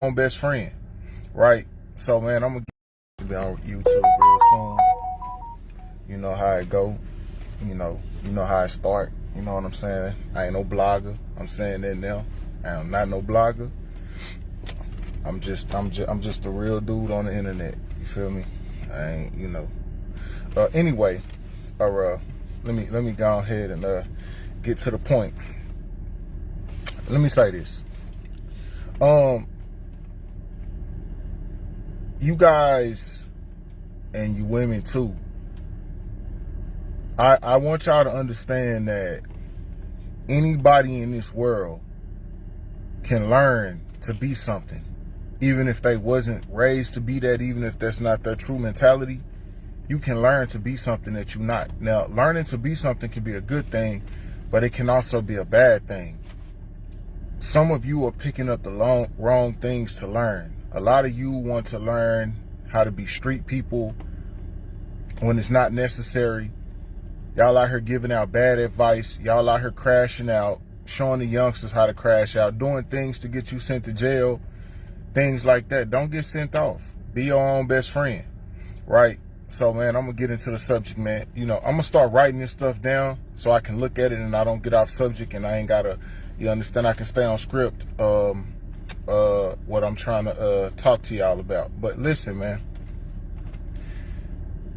own best friend, right? So, man, I'm gonna be on YouTube real soon. You know how it go. You know how it start. You know what I'm saying? I ain't no blogger. I'm saying that now. I'm not no blogger. I'm just a real dude on the internet. You feel me? I ain't, Anyway, let me go ahead and get to the point. Let me say this. You guys and you women too, I want y'all to understand that anybody in this world can learn to be something, even if they wasn't raised to be that, even if that's not their true mentality. You can learn to be something that you're not. Now, learning to be something can be a good thing, but it can also be a bad thing. Some of you are picking up the wrong things to learn. A lot of you want to learn how to be street people when it's not necessary. Y'all out here giving out bad advice. Y'all out here crashing out, showing the youngsters how to crash out, doing things to get you sent to jail, things like that. Don't get sent off. Be your own best friend, right? So, man, I'm going to get into the subject, man. I'm going to start writing this stuff down so I can look at it and I don't get off subject and I ain't got to, you understand, I can stay on script what I'm trying to talk to y'all about. But listen, man.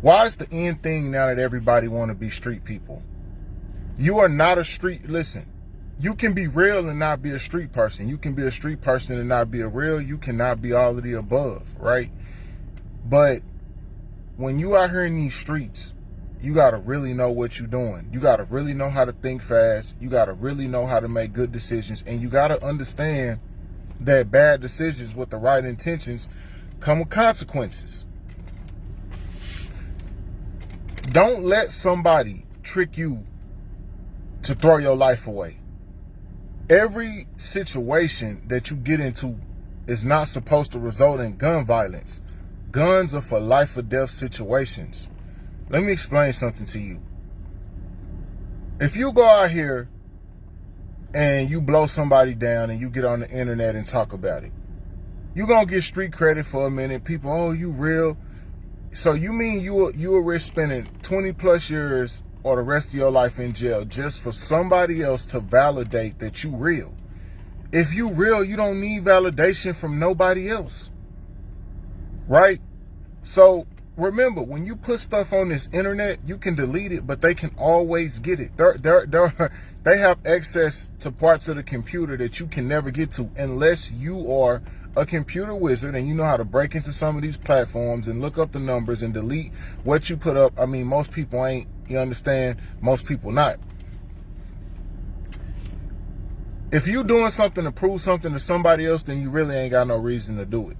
Why is the end thing now that everybody want to be street people? You are not a street, listen, you can be real and not be a street person. You can be a street person and not be a real. You cannot be all of the above, right? But when you out here in these streets, you got to really know what you're doing. You got to really know how to think fast. You got to really know how to make good decisions. And you got to understand that bad decisions with the right intentions come with consequences. Don't let somebody trick you to throw your life away. Every situation that you get into is not supposed to result in gun violence. Guns are for life or death situations. Let me explain something to you. If you go out here and you blow somebody down and you get on the internet and talk about it, you're going to get street credit for a minute. People, oh, you real. So you mean you will risk spending 20 plus years or the rest of your life in jail just for somebody else to validate that you real? If you real, you don't need validation from nobody else. Right? So remember, when you put stuff on this internet, you can delete it, but they can always get it. They have access to parts of the computer that you can never get to unless you are a computer wizard and you know how to break into some of these platforms and look up the numbers and delete what you put up. I mean, most people ain't, you understand? Most people not. If you doing something to prove something to somebody else, then you really ain't got no reason to do it.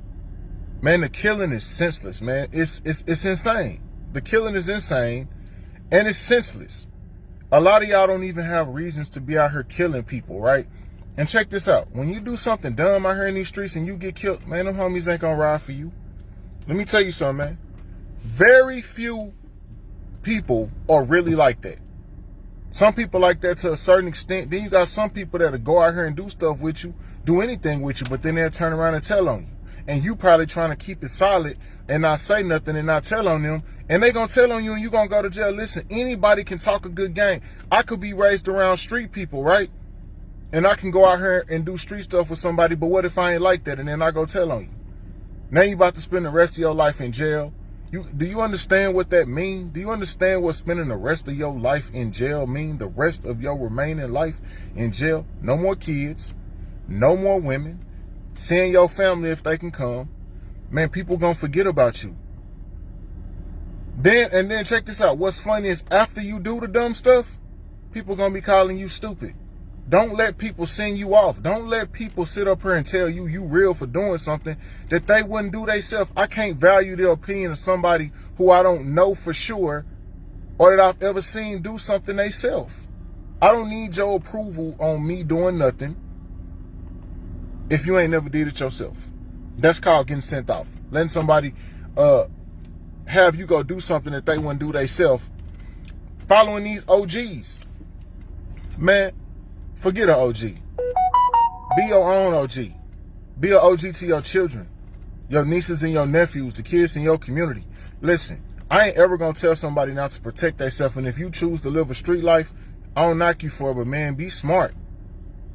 Man, the killing is senseless, man. It's insane. The killing is insane and it's senseless. A lot of y'all don't even have reasons to be out here killing people, right? And check this out. When you do something dumb out here in these streets and you get killed, man, them homies ain't gonna ride for you. Let me tell you something, man. Very few people are really like that. Some people like that to a certain extent. Then you got some people that'll go out here and do stuff with you, do anything with you, but then they'll turn around and tell on you. And you probably trying to keep it solid and not say nothing and not tell on them. And they gonna tell on you and you gonna go to jail. Listen, anybody can talk a good game. I could be raised around street people, right? And I can go out here and do street stuff with somebody, but what if I ain't like that and then I go tell on you? Now you about to spend the rest of your life in jail. Do you understand what that means? Do you understand what spending the rest of your life in jail mean? The rest of your remaining life in jail? No more kids, no more women, seeing your family if they can come. Man, people gonna forget about you. Then check this out. What's funny is after you do the dumb stuff, people gonna be calling you stupid. Don't let people send you off. Don't let people sit up here and tell you you real for doing something that they wouldn't do themselves. I can't value the opinion of somebody who I don't know for sure or that I've ever seen do something themselves. I don't need your approval on me doing nothing if you ain't never did it yourself. That's called getting sent off. Letting somebody have you go do something that they wouldn't do themselves. Following these OGs. Man, forget an OG. Be your own OG. Be an OG to your children, your nieces and your nephews, the kids in your community. Listen, I ain't ever gonna tell somebody not to protect themselves. And if you choose to live a street life, I don't knock you for it, but man, be smart.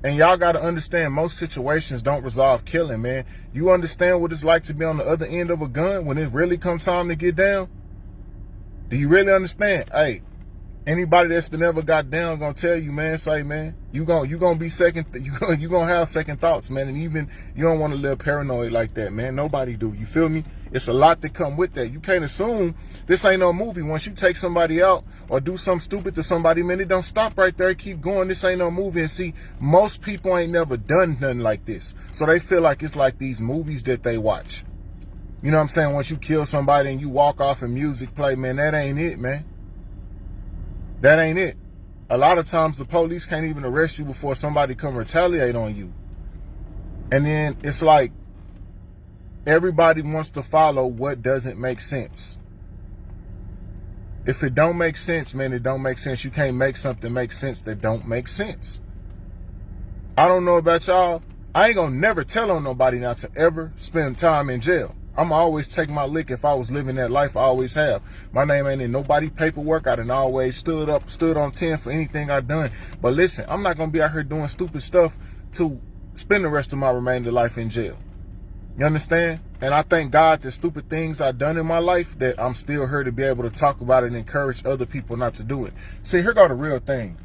And y'all got to understand, most situations don't resolve killing, man. You understand what it's like to be on the other end of a gun when it really comes time to get down? Do you really understand? Hey, anybody that's never got down gonna tell you, man, say, man, you gonna be second, you gonna have second thoughts, man. And even you don't want to live paranoid like that, man. Nobody do. You feel me? It's a lot that come with that. You can't assume this ain't no movie. Once you take somebody out or do something stupid to somebody, man, it don't stop right there. Keep going. This ain't no movie. And see, most people ain't never done nothing like this, so they feel like it's like these movies that they watch. You know what I'm saying? Once you kill somebody and you walk off and music play, man, that ain't it, man. That ain't it. A lot of times the police can't even arrest you before somebody come retaliate on you. And then it's like everybody wants to follow what doesn't make sense. If it don't make sense, man, it don't make sense. You can't make something make sense that don't make sense. I don't know about y'all. I ain't gonna never tell on nobody not to ever spend time in jail. I'm always take my lick if I was living that life. I always have. My name ain't in nobody paperwork. I done always stood on 10 for anything I done. But listen, I'm not gonna be out here doing stupid stuff to spend the rest of my remainder life in jail. You understand? And I thank God that stupid things I've done in my life, that I'm still here to be able to talk about it and encourage other people not to do it. See, here go the real thing.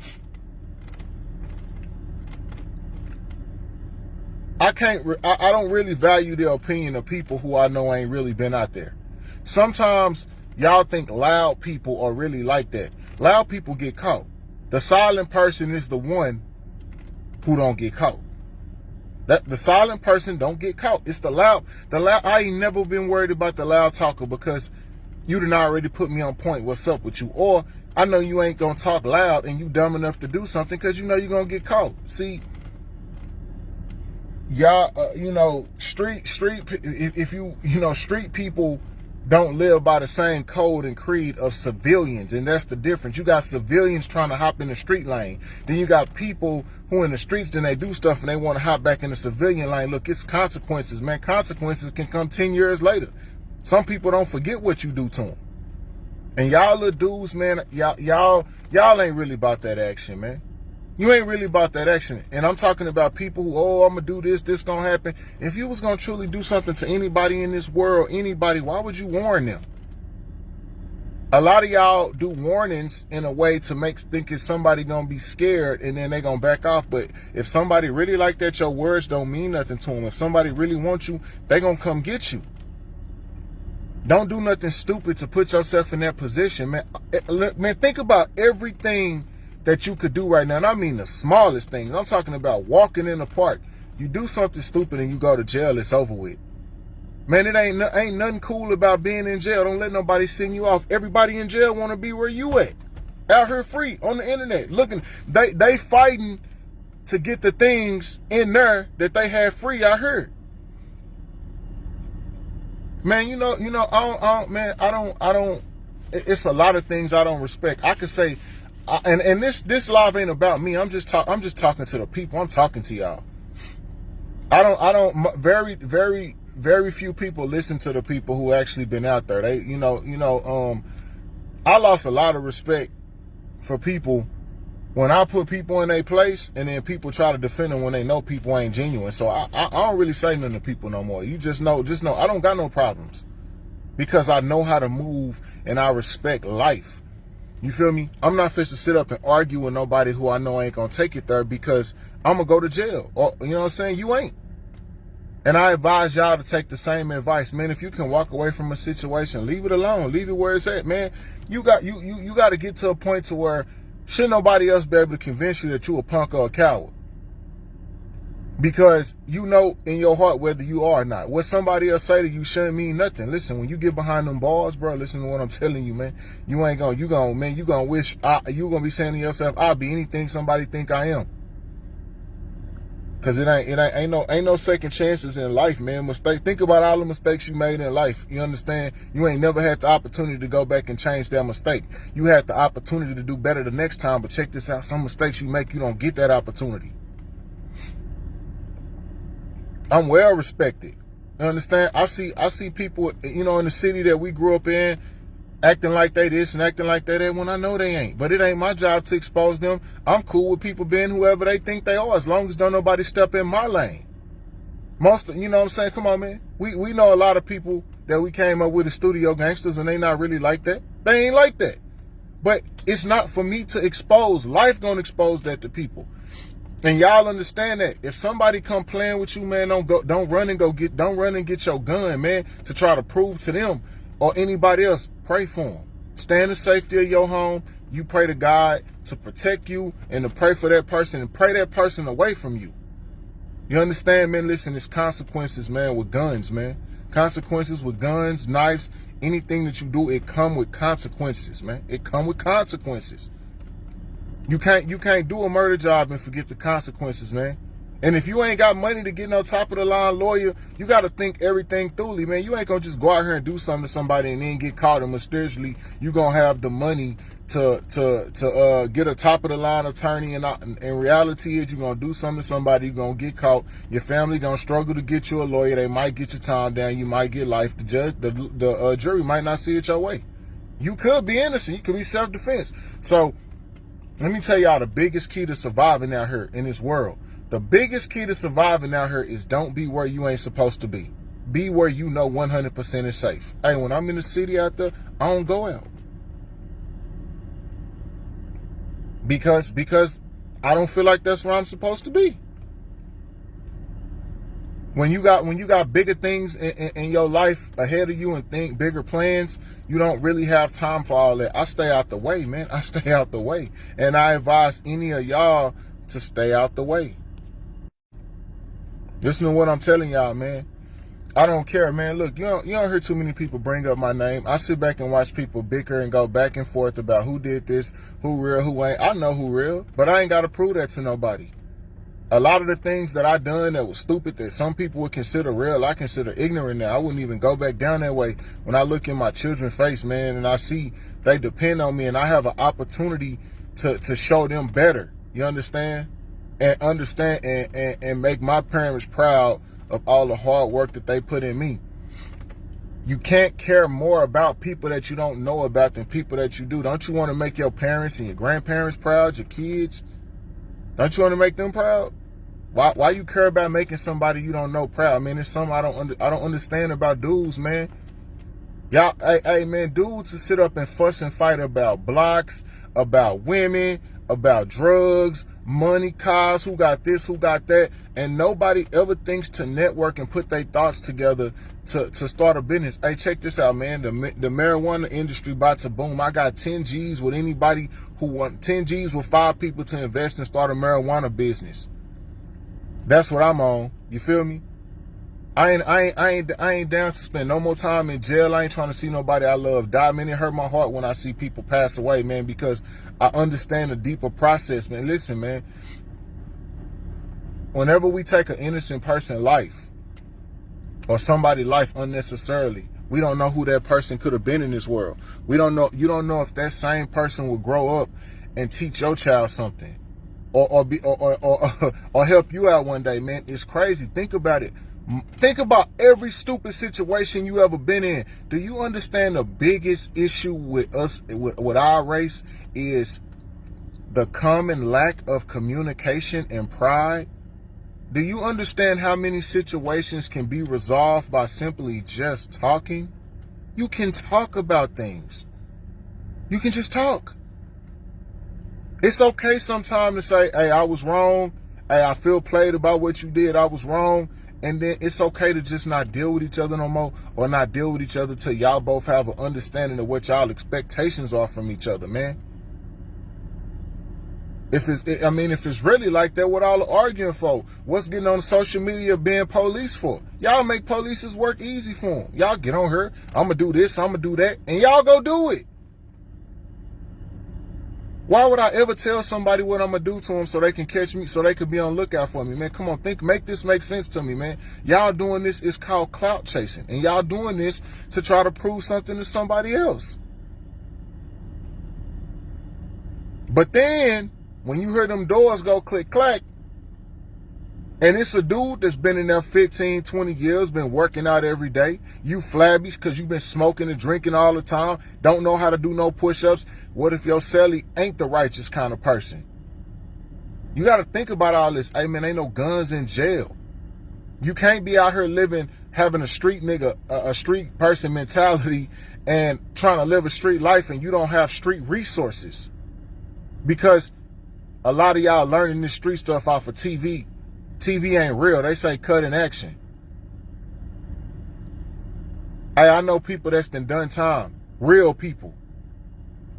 I don't really value the opinion of people who I know ain't really been out there. Sometimes y'all think loud people are really like that. Loud people get caught. The silent person is the one who don't get caught. The silent person don't get caught. It's the loud. I ain't never been worried about the loud talker because you done already put me on point. What's up with you? Or I know you ain't gonna talk loud and you dumb enough to do something because you know you're gonna get caught. See, y'all, street people don't live by the same code and creed of civilians, and that's the difference. You got civilians trying to hop in the street lane, then you got people who in the streets, then they do stuff and they want to hop back in the civilian lane. Look, it's consequences, man. Consequences can come 10 years later. Some people don't forget what you do to them, and y'all little dudes, man, y'all ain't really about that action, man. You ain't really about that action. And I'm talking about people who, I'm going to do this going to happen. If you was going to truly do something to anybody in this world, why would you warn them? A lot of y'all do warnings in a way to think it's somebody going to be scared and then they going to back off. But if somebody really like that, your words don't mean nothing to them. If somebody really wants you, they going to come get you. Don't do nothing stupid to put yourself in that position, man. Man, think about everything that you could do right now. And I mean the smallest things. I'm talking about walking in the park. You do something stupid and you go to jail, it's over with. Man, it ain't nothing cool about being in jail. Don't let nobody send you off. Everybody in jail want to be where you at. Out here free on the internet. Looking, they fighting to get the things in there that they have free out here. Man, I don't, it's a lot of things I don't respect. I could say, and this live ain't about me. I'm just talking to the people. I'm talking to y'all. Very few people listen to the people who actually been out there. They, I lost a lot of respect for people when I put people in their place, and then people try to defend them when they know people ain't genuine. So I don't really say nothing to people no more. You just know, I don't got no problems because I know how to move and I respect life. You feel me? I'm not fit to sit up and argue with nobody who I know ain't gonna take it there because I'm gonna go to jail. Or, you know what I'm saying? You ain't. And I advise y'all to take the same advice, man. If you can walk away from a situation, leave it alone. Leave it where it's at, man. You got to get to a point to where shouldn't nobody else be able to convince you that you a punk or a coward. Because you know in your heart whether you are or not. What somebody else say to you shouldn't mean nothing. Listen, when you get behind them bars, bro, listen to what I'm telling you, man. You gonna wish, you gonna be saying to yourself, I'll be anything somebody think I am. Cause ain't no second chances in life, man. Think about all the mistakes you made in life. You understand? You ain't never had the opportunity to go back and change that mistake. You had the opportunity to do better the next time, but check this out. Some mistakes you make, you don't get that opportunity. I'm well respected. You understand? I see people, you know, in the city that we grew up in, acting like they this and acting like they that when I know they ain't. But it ain't my job to expose them. I'm cool with people being whoever they think they are, as long as don't nobody step in my lane. You know what I'm saying? Come on, man. We know a lot of people that we came up with as studio gangsters, and they not really like that. They ain't like that. But it's not for me to expose. Life gonna expose that to people. And y'all understand that. If somebody come playing with you, man, don't run and get your gun, man, to try to prove to them or anybody else. Pray for them. Stay in the safety of your home. You pray to God to protect you and to pray for that person and pray that person away from you. You understand, man? Listen, it's consequences, man, with guns, man. Consequences with guns, knives, anything that you do, it come with consequences, man. It come with consequences. You can't do a murder job and forget the consequences, man. And if you ain't got money to get no top of the line lawyer, you got to think everything thoroughly, man. You ain't gonna just go out here and do something to somebody and then get caught, and mysteriously you gonna have the money to get a top of the line attorney. And in reality, is you gonna do something to somebody, you gonna get caught. Your family gonna struggle to get you a lawyer. They might get your time down. You might get life. The jury might not see it your way. You could be innocent. You could be self-defense. So let me tell y'all the biggest key to surviving out here in this world. The biggest key to surviving out here is don't be where you ain't supposed to be. Be where you know 100% is safe. Hey, when I'm in the city out there, I don't go out. Because I don't feel like that's where I'm supposed to be. When you got bigger things in your life ahead of you and think bigger plans, you don't really have time for all that. I stay out the way, man. I stay out the way. And I advise any of y'all to stay out the way. Listen to what I'm telling y'all, man. I don't care, man. Look, you don't hear too many people bring up my name. I sit back and watch people bicker and go back and forth about who did this, who real, who ain't. I know who real, but I ain't got to prove that to nobody. A lot of the things that I done that was stupid that some people would consider real, I consider ignorant now. I wouldn't even go back down that way. When I look in my children's face, man, and I see they depend on me and I have an opportunity to show them better. You understand? And understand and make my parents proud of all the hard work that they put in me. You can't care more about people that you don't know about than people that you do. Don't you want to make your parents and your grandparents proud, your kids? Don't you want to make them proud? Why you care about making somebody you don't know proud? I mean, it's something I don't understand about dudes, man. Y'all, hey, man, dudes to sit up and fuss and fight about blocks, about women, about drugs, money, cars, who got this, who got that, and nobody ever thinks to network and put their thoughts together to start a business. Hey, check this out, man. The marijuana industry about to boom. I got 10 G's with anybody who want 10 G's with 5 people to invest and start a marijuana business. That's what I'm on. You feel me? I ain't down to spend no more time in jail. I ain't trying to see nobody I love die. Man, it hurt my heart when I see people pass away, man, because I understand the deeper process, man. Listen, man. Whenever we take an innocent person's life or somebody's life unnecessarily, we don't know who that person could have been in this world. We don't know. You don't know if that same person will grow up and teach your child something, or help you out one day, man. It's crazy. Think about it. Think about every stupid situation you ever been in. Do you understand the biggest issue with us, with our race, is the common lack of communication and pride? Do you understand how many situations can be resolved by simply just talking? You can talk about things. You can just talk. It's okay sometimes to say, hey, I was wrong. Hey, I feel played about what you did. I was wrong. And then it's okay to just not deal with each other no more, or not deal with each other till y'all both have an understanding of what y'all expectations are from each other, man. If it's really like that, what all the arguing for? What's getting on social media being police for? Y'all make police's work easy for them. Y'all get on her. I'm going to do this. I'm going to do that. And y'all go do it. Why would I ever tell somebody what I'm going to do to them so they can catch me, so they could be on lookout for me, man? Come on, make this make sense to me, man. Y'all doing this is called clout chasing. And y'all doing this to try to prove something to somebody else. But then, when you hear them doors go click, clack, And it's a dude that's been in there 15, 20 years, been working out every day. You flabby because you've been smoking and drinking all the time, don't know how to do no push-ups. What if your celly ain't the righteous kind of person? You got to think about all this. Hey, man, ain't no guns in jail. You can't be out here living, having a street nigga, a street person mentality and trying to live a street life and you don't have street resources. Because a lot of y'all learning this street stuff off of TV. TV ain't real. They say cut in action. Hey, I know people that's done time. Real people.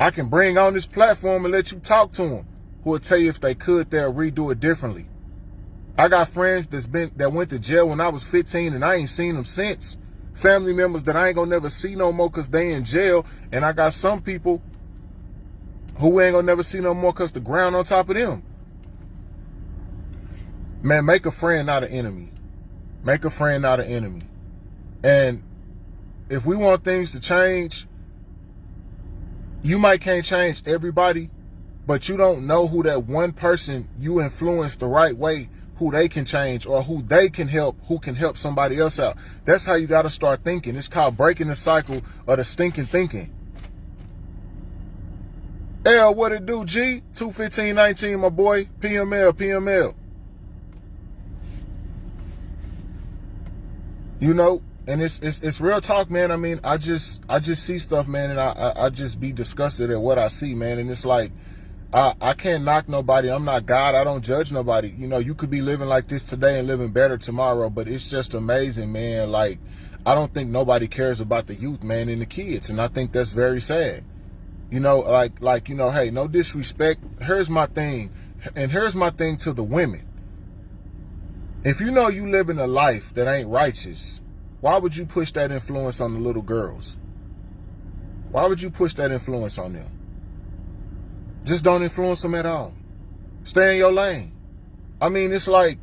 I can bring on this platform and let you talk to them. Who will tell you if they could, they'll redo it differently. I got friends that went to jail when I was 15 and I ain't seen them since. Family members that I ain't gonna never see no more because they in jail. And I got some people who ain't gonna never see no more because the ground on top of them. Man, make a friend, not an enemy. Make a friend, not an enemy. And if we want things to change, you might can't change everybody, but you don't know who that one person you influence the right way, who they can change or who they can help, who can help somebody else out. That's how you got to start thinking. It's called breaking the cycle of the stinking thinking. L, what it do, G? 21519, my boy. PML. You know, and it's real talk, man. I mean, I just see stuff, man, and I just be disgusted at what I see, man. And it's like, I can't knock nobody. I'm not God. I don't judge nobody. You know, you could be living like this today and living better tomorrow, but it's just amazing, man. Like, I don't think nobody cares about the youth, man, and the kids, and I think that's very sad. You know, like you know, hey, no disrespect. Here's my thing, and here's my thing to the women. If you know you living a life that ain't righteous, why would you push that influence on the little girls? Why would you push that influence on them? Just don't influence them at all. Stay in your lane. I mean, it's like,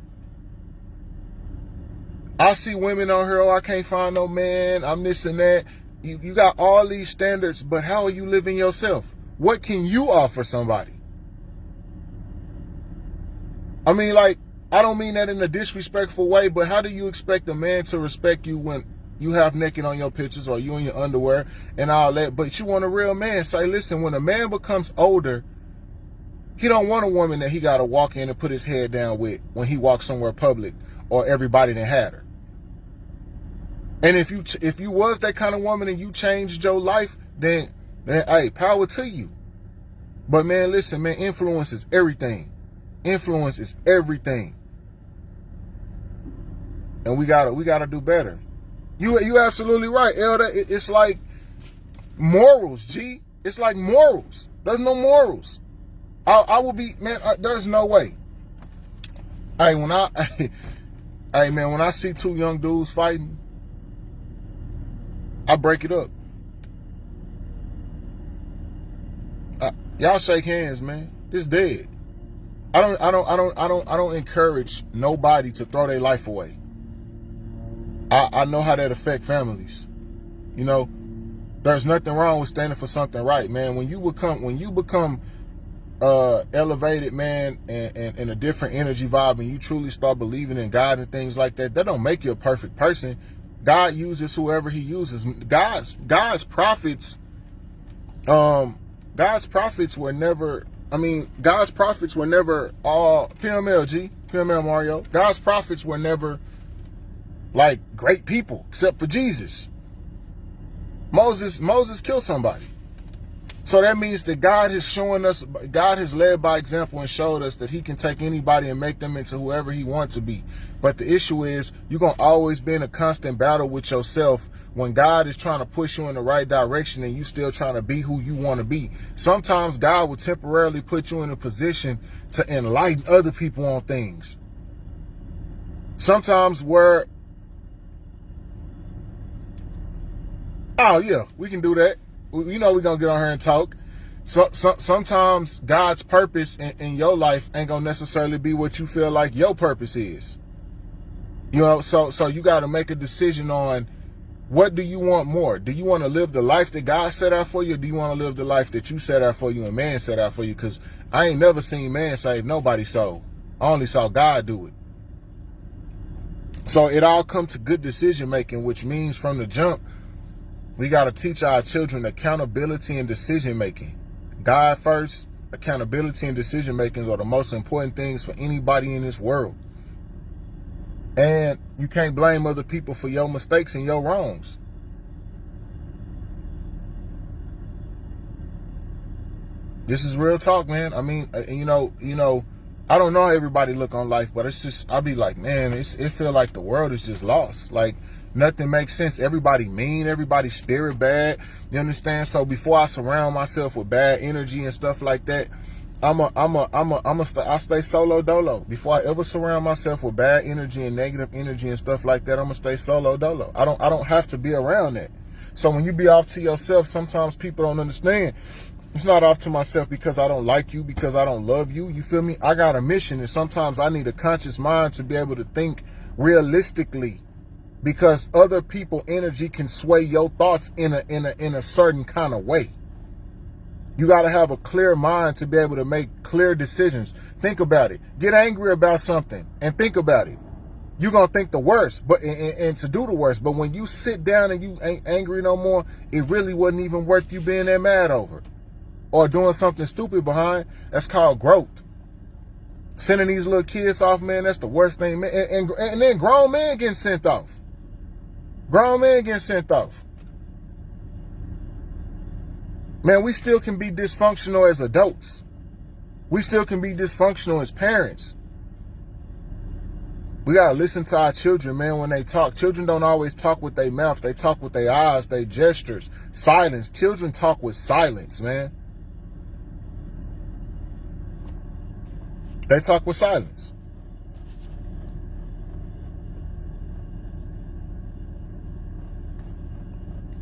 I see women on here, oh, I can't find no man, I'm this and that. You got all these standards, but how are you living yourself? What can you offer somebody? I mean, like, I don't mean that in a disrespectful way, but how do you expect a man to respect you when you have naked on your pictures or you in your underwear and all that? But you want a real man. Say, listen, when a man becomes older, he don't want a woman that he got to walk in and put his head down with when he walks somewhere public or everybody that had her. And if you was that kind of woman and you changed your life, then hey, power to you. But man, listen, man, influence is everything. Influence is everything. And we gotta do better. You absolutely right, Elder. It's like morals, G. It's like morals. There's no morals. I will be, man. There's no way. Hey, when I see two young dudes fighting, I break it up. Y'all shake hands, man. It's dead. I don't encourage nobody to throw their life away. I know how that affect families. You know, there's nothing wrong with standing for something right, man. When you become elevated, man, and in a different energy vibe, and you truly start believing in God and things like that, that don't make you a perfect person. God uses whoever he uses. God's prophets were never all PML Mario. God's prophets were never like great people, except for Jesus. Moses killed somebody. So that means that God has led by example and showed us that he can take anybody and make them into whoever he wants to be. But the issue is, you're going to always be in a constant battle with yourself when God is trying to push you in the right direction and you still trying to be who you want to be. Sometimes God will temporarily put you in a position to enlighten other people on things. Sometimes oh yeah, we can do that. You know we're going to get on here and talk. Sometimes God's purpose in your life ain't going to necessarily be what you feel like your purpose is. You know, so you got to make a decision on, what do you want more? Do you want to live the life that God set out for you, or do you want to live the life that you set out for you and man set out for you? Because I ain't never seen man save nobody's soul. I only saw God do it. So it all comes to good decision making, which means from the jump, we got to teach our children accountability and decision making. God first, accountability and decision making are the most important things for anybody in this world. And you can't blame other people for your mistakes and your wrongs. This is real talk, man. I mean, you know, I don't know how everybody look on life, but it's just, I'll be like, man, it feel like the world is just lost. Like nothing makes sense. Everybody mean, everybody's spirit bad. You understand? So before I surround myself with bad energy and stuff like that, I stay solo dolo. Before I ever surround myself with bad energy and negative energy and stuff like that, I'm gonna stay solo dolo. I don't have to be around that. So when you be off to yourself, sometimes people don't understand. It's not off to myself because I don't like you, because I don't love you. You feel me? I got a mission, and sometimes I need a conscious mind to be able to think realistically, because other people' energy can sway your thoughts in a certain kind of way. You got to have a clear mind to be able to make clear decisions. Think about it. Get angry about something and think about it. You're going to think the worst, but and to do the worst. But when you sit down and you ain't angry no more, it really wasn't even worth you being that mad over. Or doing something stupid behind. That's called growth. Sending these little kids off, man, that's the worst thing, man. And then grown men getting sent off. Grown men getting sent off. Man, we still can be dysfunctional as adults. We still can be dysfunctional as parents. We got to listen to our children, man, when they talk. Children don't always talk with their mouth. They talk with their eyes, their gestures, silence. Children talk with silence, man. They talk with silence.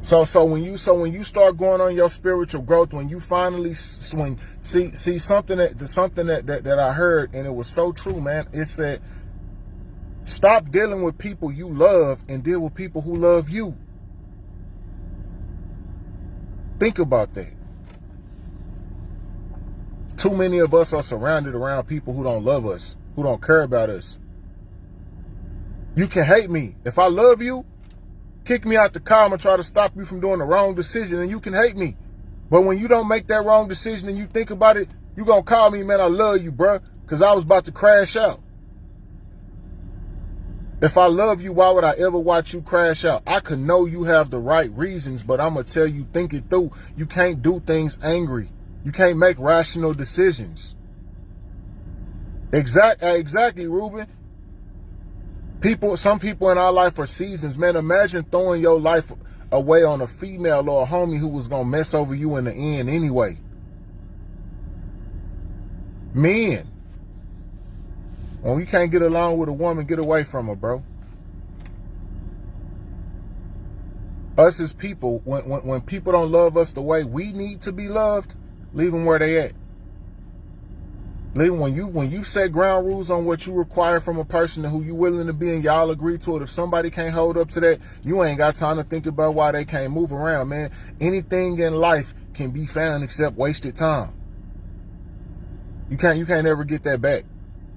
So when you start going on your spiritual growth, when you finally see something that I heard, and it was so true, man. It said, stop dealing with people you love and deal with people who love you. Think about that. Too many of us are surrounded around people who don't love us, who don't care about us. You can hate me. If I love you, kick me out the car and try to stop you from doing the wrong decision, and you can hate me. But when you don't make that wrong decision and you think about it, you gonna call me, man, I love you, bruh, because I was about to crash out. If I love you, why would I ever watch you crash out? I could know you have the right reasons, but I'm going to tell you, think it through. You can't do things angry. You can't make rational decisions. Exactly, Ruben. Some people in our life are seasons, man. Imagine throwing your life away on a female or a homie who was going to mess over you in the end anyway. Men. When you can't get along with a woman, get away from her, bro. Us as people, when people don't love us the way we need to be loved, leave them where they at. Leave them when you set ground rules on what you require from a person and who you willing to be, and y'all agree to it. If somebody can't hold up to that, you ain't got time to think about why they can't move around, man. Anything in life can be found except wasted time. You can't ever get that back.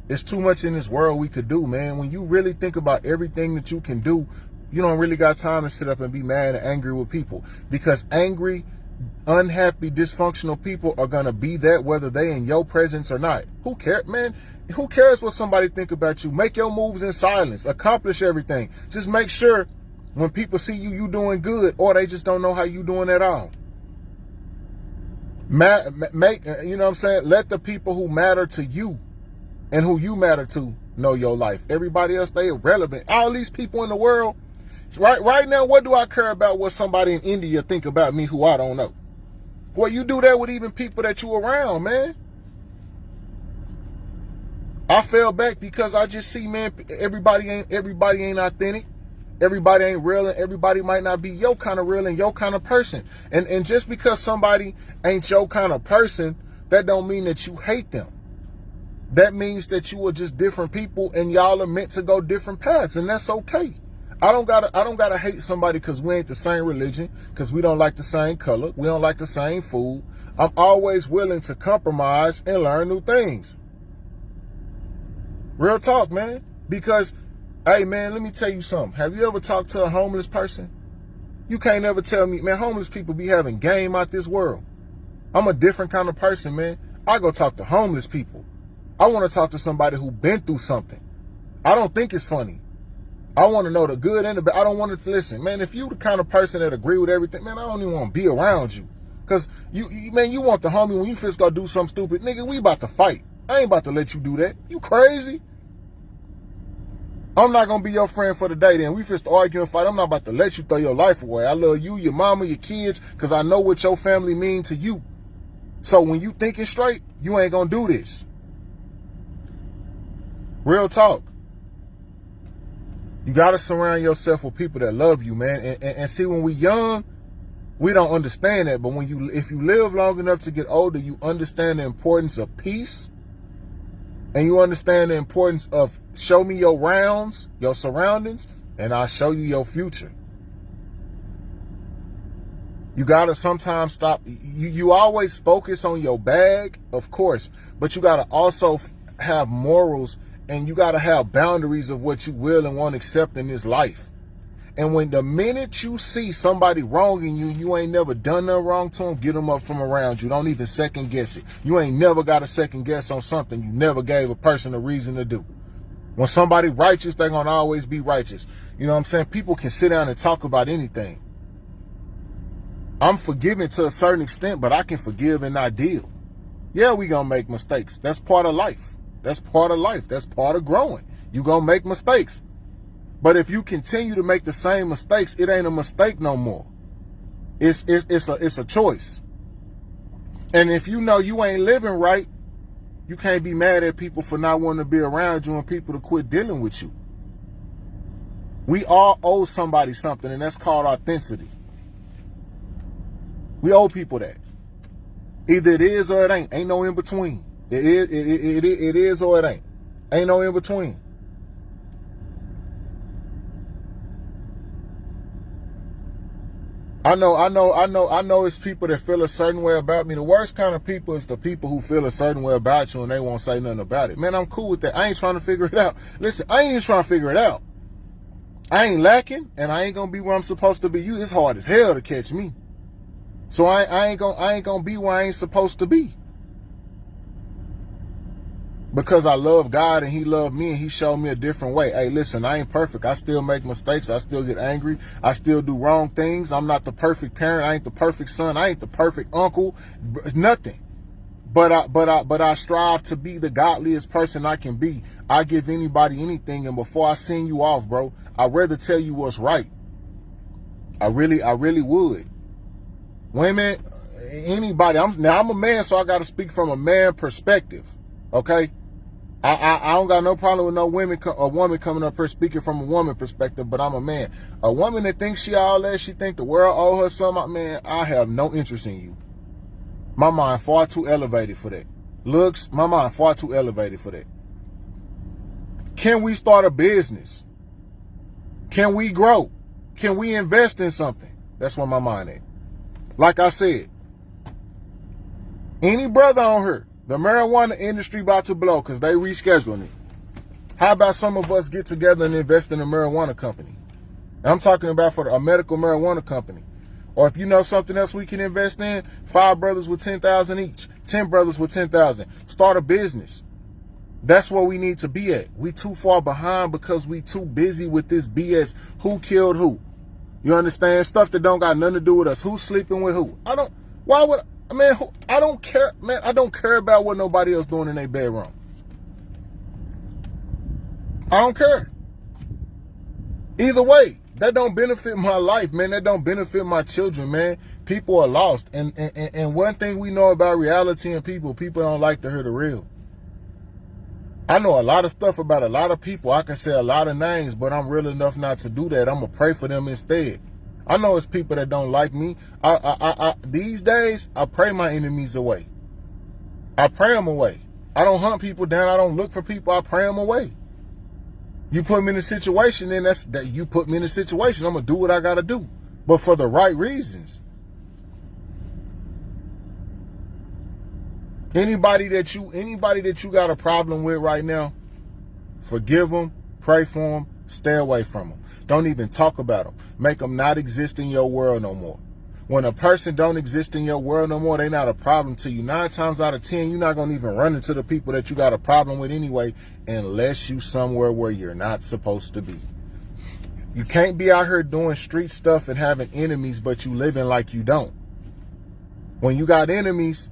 There's too much in this world we could do, man. When you really think about everything that you can do, you don't really got time to sit up and be mad and angry with people. Because angry, unhappy, dysfunctional people are going to be that whether they in your presence or not. Who cares, man? Who cares what somebody think about you? Make your moves in silence. Accomplish everything. Just make sure when people see you doing good, or they just don't know how you doing at all. You know what I'm saying? Let the people who matter to you and who you matter to know your life. Everybody else, they irrelevant. All these people in the world, right now, what do I care about what somebody in India think about me who I don't know? Well, you do that with even people that you around, man. I fell back because I just see, man, everybody ain't authentic. Everybody ain't real, and everybody might not be your kind of real and your kind of person. And just because somebody ain't your kind of person, that don't mean that you hate them. That means that you are just different people, and y'all are meant to go different paths, and that's okay. I don't gotta hate somebody because we ain't the same religion, because we don't like the same color, we don't like the same food. I'm always willing to compromise and learn new things. Real talk, man. Because Hey, man, let me tell you something. Have you ever talked to a homeless person? You can't ever tell me, man, homeless people be having game out this world. I'm a different kind of person, man. I go talk to homeless people. I want to talk to somebody who been through something. I don't think it's funny. I want to know the good and the bad. I don't want to listen. Man, if you the kind of person that agree with everything, man, I don't even want to be around you. Because, man, you want the homie when you first go do something stupid. Nigga, we about to fight. I ain't about to let you do that. You crazy? I'm not going to be your friend for the day then. We first argue and fight. I'm not about to let you throw your life away. I love you, your mama, your kids, because I know what your family mean to you. So when you thinking straight, you ain't going to do this. Real talk. You got to surround yourself with people that love you, man. And see, when we young, we don't understand that. But if you live long enough to get older, you understand the importance of peace. And you understand the importance of show me your rounds, your surroundings, and I'll show you your future. You got to sometimes stop. You always focus on your bag, of course. But you got to also have morals. And you got to have boundaries of what you will and won't accept in this life. And when the minute you see somebody wronging you, you ain't never done nothing wrong to them, get them up from around you. Don't even second guess it. You ain't never got a second guess on something you never gave a person a reason to do. When somebody righteous, they're going to always be righteous. You know what I'm saying? People can sit down and talk about anything. I'm forgiving to a certain extent, but I can forgive and not deal. Yeah, we going to make mistakes. That's part of life. That's part of life. That's part of growing. You're going to make mistakes. But if you continue to make the same mistakes, it ain't a mistake no more. It's a choice. And if you know you ain't living right, you can't be mad at people for not wanting to be around you and people to quit dealing with you. We all owe somebody something, and that's called authenticity. We owe people that. Either it is or it ain't. Ain't no in between. It is or it ain't. Ain't no in between. I know it's people that feel a certain way about me. The worst kind of people is the people who feel a certain way about you and they won't say nothing about it. Man, I'm cool with that. I ain't trying to figure it out. Listen, I ain't even trying to figure it out. I ain't lacking and I ain't gonna be where I'm supposed to be. It's hard as hell to catch me. So I ain't gonna be where I ain't supposed to be. Because I love God and he loved me and he showed me a different way. Hey, listen, I ain't perfect. I still make mistakes. I still get angry. I still do wrong things. I'm not the perfect parent. I ain't the perfect son. I ain't the perfect uncle. Nothing. But I strive to be the godliest person I can be. I give anybody anything, and before I send you off, bro, I'd rather tell you what's right. I really would. Women, anybody. I'm a man, so I got to speak from a man perspective. Okay. I don't got no problem with no woman coming up here speaking from a woman perspective, but I'm a man. A woman that thinks she all that, she think the world owe her something, man, I have no interest in you. My mind far too elevated for that. Looks, my mind far too elevated for that. Can we start a business? Can we grow? Can we invest in something? That's where my mind at. Like I said, any brother on here, the marijuana industry about to blow because they rescheduling it. How about some of us get together and invest in a marijuana company? And I'm talking about for a medical marijuana company. Or if you know something else we can invest in, 5 brothers with 10,000 each, 10 brothers with 10,000. Start a business. That's where we need to be at. We too far behind because we too busy with this BS. Who killed who? You understand? Stuff that don't got nothing to do with us. Who's sleeping with who? I don't care, man. I don't care about what nobody else doing in their bedroom. I don't care. Either way, that don't benefit my life, man. That don't benefit my children, man. People are lost. And one thing we know about reality and people don't like to hear the real. I know a lot of stuff about a lot of people. I can say a lot of names, but I'm real enough not to do that. I'm going to pray for them instead. I know it's people that don't like me. These days, I pray my enemies away. I pray them away. I don't hunt people down. I don't look for people. I pray them away. You put me in a situation, then that you put me in a situation. I'm going to do what I got to do, but for the right reasons. Anybody that you got a problem with right now, forgive them, pray for them, Stay away from them. Don't even talk about them. Make them not exist in your world no more. When a person don't exist in your world no more, they not a problem to you. 9 times out of 10, you're not going to even run into the people that you got a problem with anyway, unless you somewhere where you're not supposed to be. You can't be out here doing street stuff and having enemies, but you living like you don't. When you got enemies,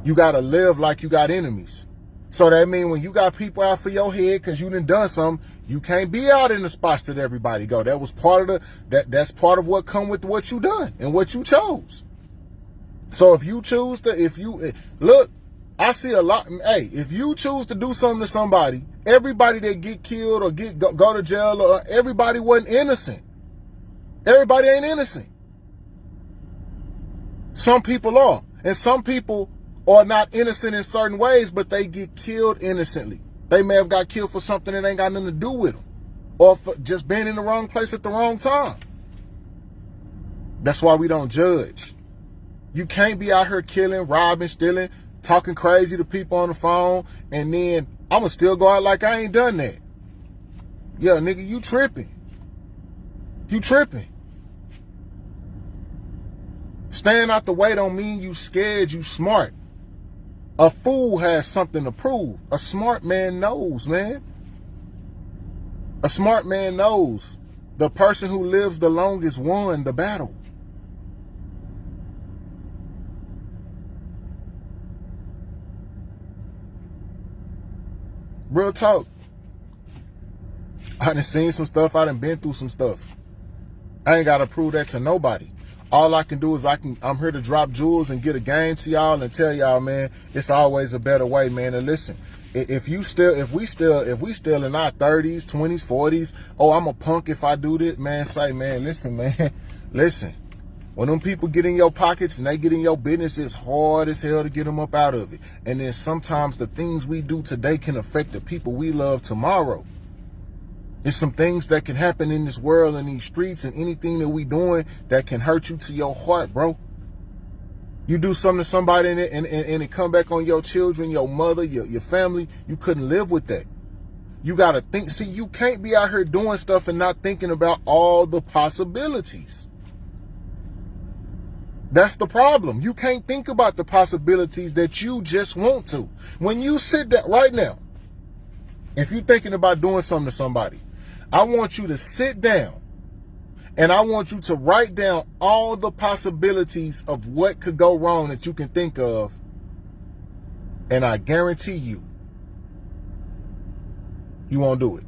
you got to live like you got enemies. So that means when you got people out for your head because you done something, you can't be out in the spots that everybody go. That was part of that's part of what come with what you done and what you chose. So if you choose to, look, I see a lot. Hey, if you choose to do something to somebody, everybody that get killed or go to jail, or everybody wasn't innocent. Everybody ain't innocent. Some people are, and some people are not innocent in certain ways, but they get killed innocently. They may have got killed for something that ain't got nothing to do with them, or for just being in the wrong place at the wrong time. That's why we don't judge. You can't be out here killing, robbing, stealing, talking crazy to people on the phone, and then I'ma still go out like I ain't done that. Yeah, nigga, you tripping. You tripping. Staying out the way don't mean you scared, you smart. A fool has something to prove. A smart man knows, man. A smart man knows the person who lives the longest won the battle. Real talk. I done seen some stuff. I done been through some stuff. I ain't got to prove that to nobody. All I can do is I'm here to drop jewels and get a game to y'all and tell y'all, man, it's always a better way, man. And listen, if we still in our 30s, 20s, 40s, oh, I'm a punk if I do this, man, say, man, listen, man, listen. When them people get in your pockets and they get in your business, it's hard as hell to get them up out of it. And then sometimes the things we do today can affect the people we love tomorrow. There's some things that can happen in this world, in these streets, and anything that we doing that can hurt you to your heart, bro. You do something to somebody and it come back on your children, your mother, your family. You couldn't live with that. You got to think. See, you can't be out here doing stuff and not thinking about all the possibilities. That's the problem. You can't think about the possibilities that you just want to. When you sit there right now, if you're thinking about doing something to somebody, I want you to sit down and I want you to write down all the possibilities of what could go wrong that you can think of. And I guarantee you won't do it.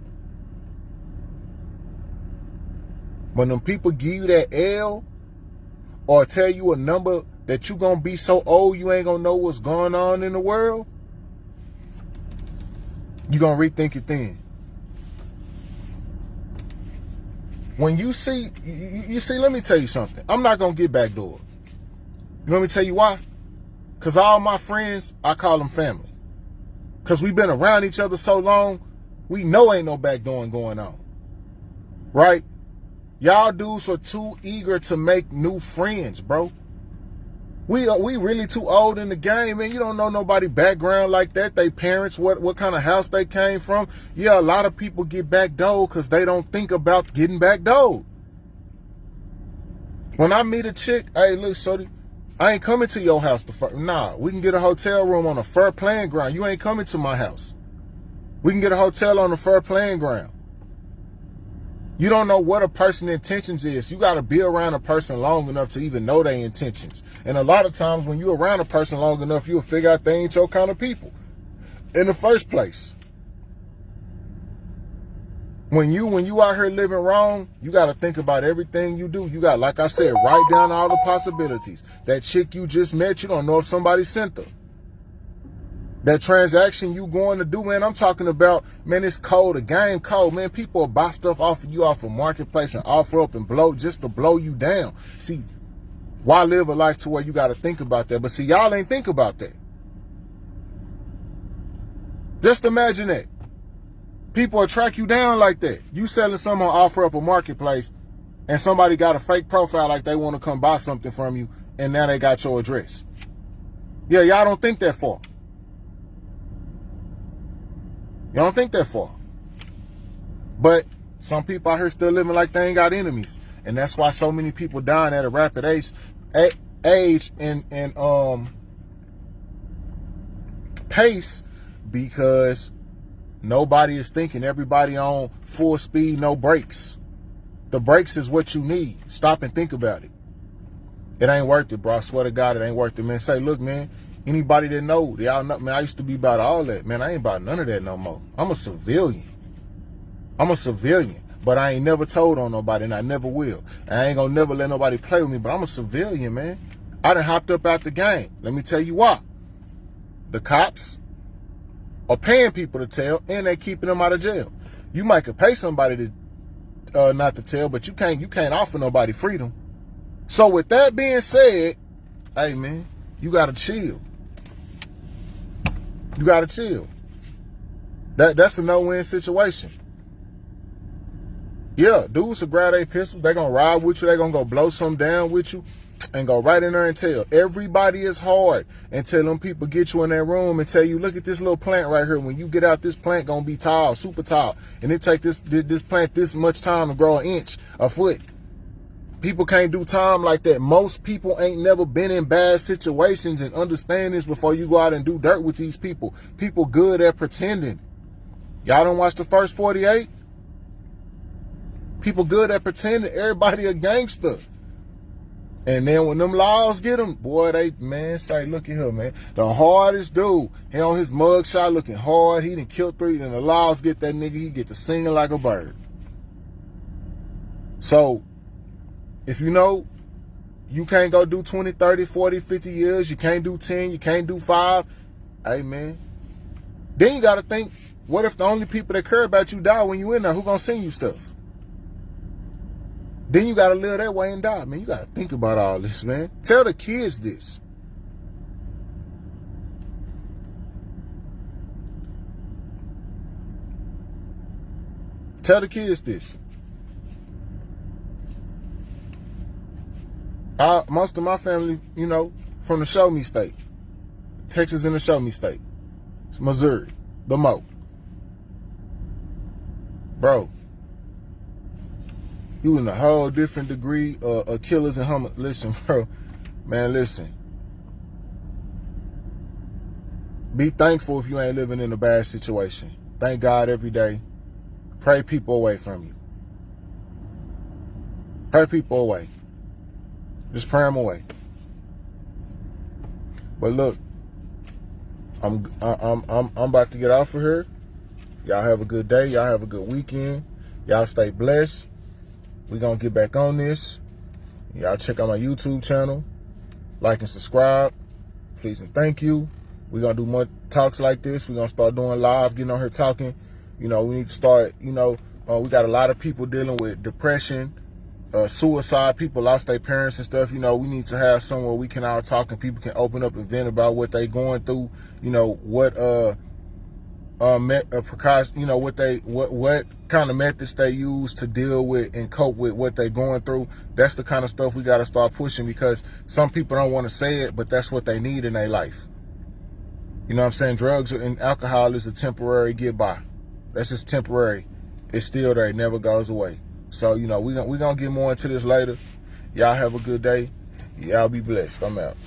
When them people give you that L or tell you a number that you gonna be so old you ain't gonna know what's going on in the world, you gonna rethink it then. When you see, let me tell you something. I'm not going to get backdoored. You want me to tell you why? Because all my friends, I call them family. Because we've been around each other so long, we know ain't no backdooring going on. Right? Y'all dudes are too eager to make new friends, bro. We really too old in the game, man. You don't know nobody background like that. They parents, what kind of house they came from. Yeah, a lot of people get backdoored because they don't think about getting backdoored. When I meet a chick, hey, look, shorty, I ain't coming to your house. Nah, we can get a hotel room on a fair playing ground. You ain't coming to my house. We can get a hotel on a fair playing ground. You don't know what a person's intentions is. You got to be around a person long enough to even know their intentions. And a lot of times when you're around a person long enough, you'll figure out they ain't your kind of people in the first place. When you out here living wrong, you got to think about everything you do. You got, like I said, write down all the possibilities. That chick you just met, you don't know if somebody sent her. That transaction you going to do, man, I'm talking about, man, it's cold, the game cold, man. People will buy stuff off of you off of Marketplace and offer up and blow just to blow you down. See, why live a life to where you got to think about that? But see, y'all ain't think about that. Just imagine that. People will track you down like that. You selling something on offer up a Marketplace and somebody got a fake profile like they want to come buy something from you and now they got your address. Yeah, y'all don't think that far. You don't think that far. But Some people out here still living like they ain't got enemies. And that's why so many people dying at a rapid age and pace, because nobody is thinking. Everybody on full speed, no brakes. The brakes is what you need. Stop and think about it. It ain't worth it, bro. I swear to God, it ain't worth it, man. Say, look, man, anybody that know, y'all know, man, I used to be about all that. Man, I ain't about none of that no more. I'm a civilian. But I ain't never told on nobody, and I never will. I ain't gonna never let nobody play with me, but I'm a civilian, man. I done hopped up out the game. Let me tell you why. The cops are paying people to tell, and they keeping them out of jail. You might could pay somebody to not to tell, but you can't offer nobody freedom. So with that being said, hey man, you gotta chill. You gotta chill. That's a no-win situation. Yeah, dudes will grab their pistols. They gonna ride with you. They gonna go blow some down with you and go right in there and tell. Everybody is hard until them people get you in that room and tell you, look at this little plant right here. When you get out, this plant gonna be tall, super tall. And it take this plant this much time to grow an inch, a foot. People can't do time like that. Most people ain't never been in bad situations and understand this before you go out and do dirt with these people. People good at pretending. Y'all don't watch the first 48? People good at pretending everybody a gangster. And then when them laws get them, boy, they, man, say, look at here, man. The hardest dude, he on his mugshot looking hard. He done killed 3. Then the laws get that nigga, he get to singing like a bird. So, if you know you can't go do 20, 30, 40, 50 years, you can't do 10, you can't do 5, hey, man. Then you got to think, what if the only people that care about you die when you in there? Who gonna send you stuff? Then you got to live that way and die, man. You got to think about all this, man. Tell the kids this. Tell the kids this. Most of my family, you know, from the show me state. Texas in the show me state. It's Missouri, the Mo. Bro, you in a whole different degree of killers and hummers. Listen, bro, man, listen. Be thankful if you ain't living in a bad situation. Thank God every day. Pray people away from you. Pray people away. Just pray them away. But look, I'm about to get off of here. Y'all have a good day. Y'all have a good weekend. Y'all stay blessed. We're going to get back on this. Y'all check out my YouTube channel. Like and subscribe. Please and thank you. We're going to do more talks like this. We're going to start doing live, getting on here talking. You know, we need to start, you know, we got a lot of people dealing with depression, suicide. People lost their parents and stuff. You know, we need to have somewhere we can all talk and people can open up and vent about what they going through. You know, what precaution, you know, what kind of methods they use to deal with and cope with what they're going through. That's the kind of stuff we got to start pushing, because some people don't want to say it, but that's what they need in their life. You know what I'm saying? Drugs and alcohol is a temporary get by. That's just temporary. It's still there. It never goes away. So, you know, we're gonna get more into this later. Y'all have a good day. Y'all be blessed. I'm out.